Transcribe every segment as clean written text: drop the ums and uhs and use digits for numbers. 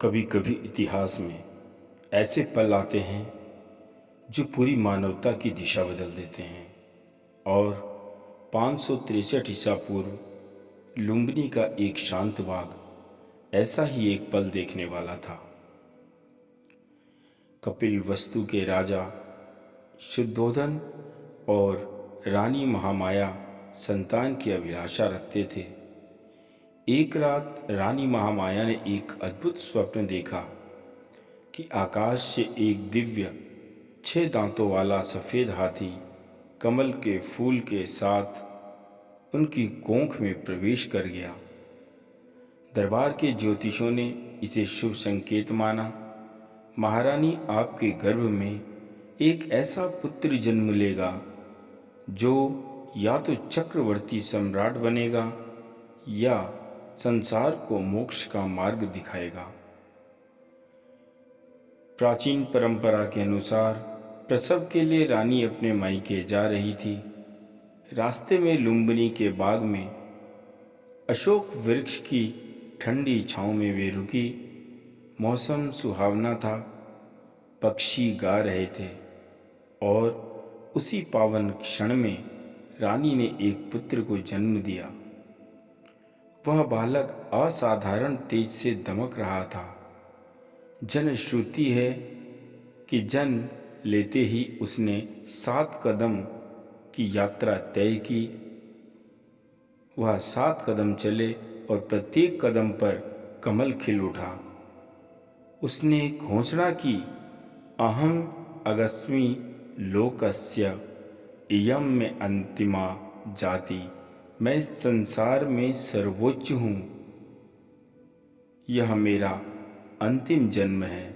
कभी कभी इतिहास में ऐसे पल आते हैं जो पूरी मानवता की दिशा बदल देते हैं। और 563 ईसा पूर्व लुम्बिनी का एक शांत बाग ऐसा ही एक पल देखने वाला था। कपिलवस्तु के राजा शुद्धोधन और रानी महामाया संतान की अभिलाषा रखते थे। एक रात रानी महामाया ने एक अद्भुत स्वप्न देखा कि आकाश से एक दिव्य 6 दांतों वाला सफ़ेद हाथी कमल के फूल के साथ उनकी कोंख में प्रवेश कर गया। दरबार के ज्योतिषों ने इसे शुभ संकेत माना। महारानी, आपके गर्भ में एक ऐसा पुत्र जन्म लेगा जो या तो चक्रवर्ती सम्राट बनेगा या संसार को मोक्ष का मार्ग दिखाएगा। प्राचीन परंपरा के अनुसार प्रसव के लिए रानी अपने मायके जा रही थी। रास्ते में लुम्बिनी के बाग में अशोक वृक्ष की ठंडी छांव में वे रुकी। मौसम सुहावना था, पक्षी गा रहे थे और उसी पावन क्षण में रानी ने एक पुत्र को जन्म दिया। वह बालक असाधारण तेज से दमक रहा था। जनश्रुति है कि जन्म लेते ही उसने 7 कदम की यात्रा तय की। वह 7 कदम चले और प्रत्येक कदम पर कमल खिल उठा। उसने घोषणा की, अहम अगस्मि लोकस्य इयं में अंतिमा जाति। मैं इस संसार में सर्वोच्च हूँ, यह मेरा अंतिम जन्म है।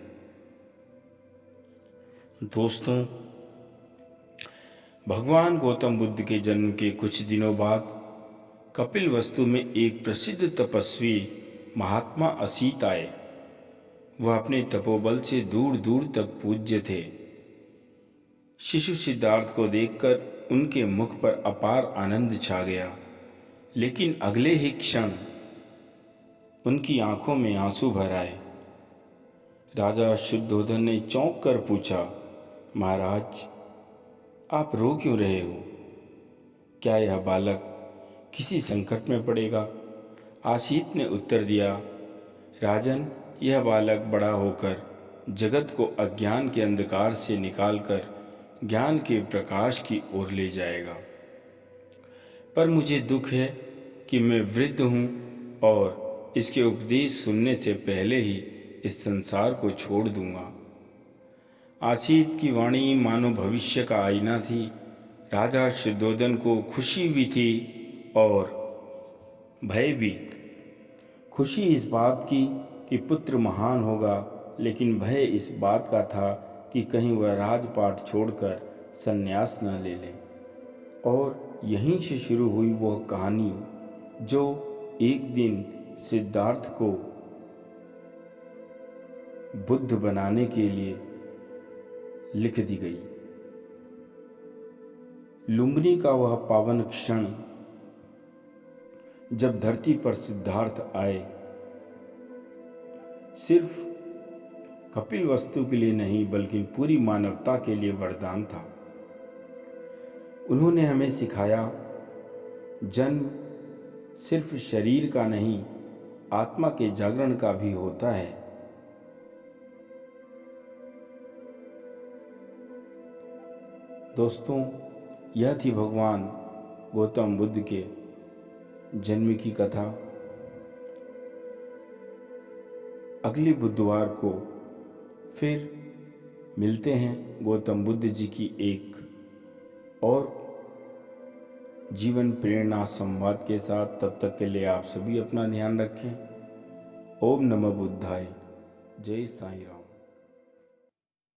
दोस्तों, भगवान गौतम बुद्ध के जन्म के कुछ दिनों बाद कपिलवस्तु में एक प्रसिद्ध तपस्वी महात्मा असीत आए। वह अपने तपोबल से दूर दूर तक पूज्य थे। शिशु सिद्धार्थ को देखकर उनके मुख पर अपार आनंद छा गया, लेकिन अगले ही क्षण उनकी आंखों में आंसू भर आए। राजा शुद्धोधन ने चौंक कर पूछा, महाराज, आप रो क्यों रहे हो? क्या यह बालक किसी संकट में पड़ेगा? असीत ने उत्तर दिया, राजन, यह बालक बड़ा होकर जगत को अज्ञान के अंधकार से निकालकर ज्ञान के प्रकाश की ओर ले जाएगा। पर मुझे दुख है कि मैं वृद्ध हूँ और इसके उपदेश सुनने से पहले ही इस संसार को छोड़ दूंगा। असीत की वाणी मानो भविष्य का आईना थी। राजा शुद्धोधन को खुशी भी थी और भय भी। खुशी इस बात की कि पुत्र महान होगा, लेकिन भय इस बात का था कि कहीं वह राजपाट छोड़कर संन्यास न ले ले। और यहीं से शुरू हुई वह कहानी जो एक दिन सिद्धार्थ को बुद्ध बनाने के लिए लिख दी गई। लुम्बिनी का वह पावन क्षण जब धरती पर सिद्धार्थ आए, सिर्फ कपिलवस्तु के लिए नहीं बल्कि पूरी मानवता के लिए वरदान था। उन्होंने हमें सिखाया, जन्म सिर्फ शरीर का नहीं, आत्मा के जागरण का भी होता है। दोस्तों, यह थी भगवान गौतम बुद्ध के जन्म की कथा। अगले बुधवार को फिर मिलते हैं गौतम बुद्ध जी की एक और जीवन प्रेरणा संवाद के साथ। तब तक के लिए आप सभी अपना ध्यान रखें। ओम नमः बुद्धाय। जय साईं राम।